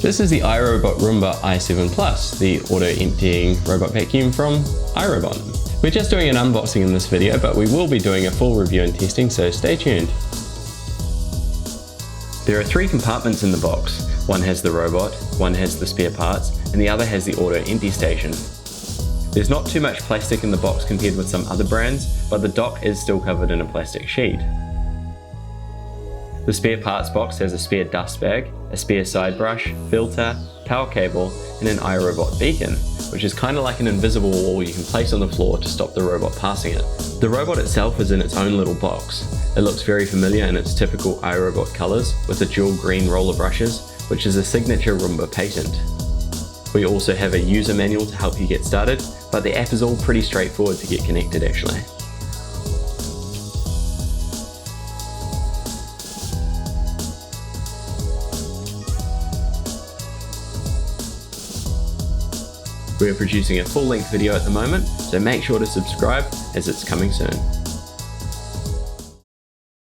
This is the iRobot Roomba i7 Plus, the auto-emptying robot vacuum from iRobot. We're just doing an unboxing in this video, but we will be doing a full review and testing, so stay tuned. There are 3 compartments in the box. One has the robot, one has the spare parts, and the other has the auto-empty station. There's not too much plastic in the box compared with some other brands, but the dock is still covered in a plastic sheet. The spare parts box has a spare dust bag, a spare side brush, filter, power cable, and an iRobot beacon, which is kind of like an invisible wall you can place on the floor to stop the robot passing it. The robot itself is in its own little box. It looks very familiar in its typical iRobot colors, with the dual green roller brushes, which is a signature Roomba patent. We also have a user manual to help you get started, but the app is all pretty straightforward to get connected actually. We are producing a full-length video at the moment, so make sure to subscribe as it's coming soon.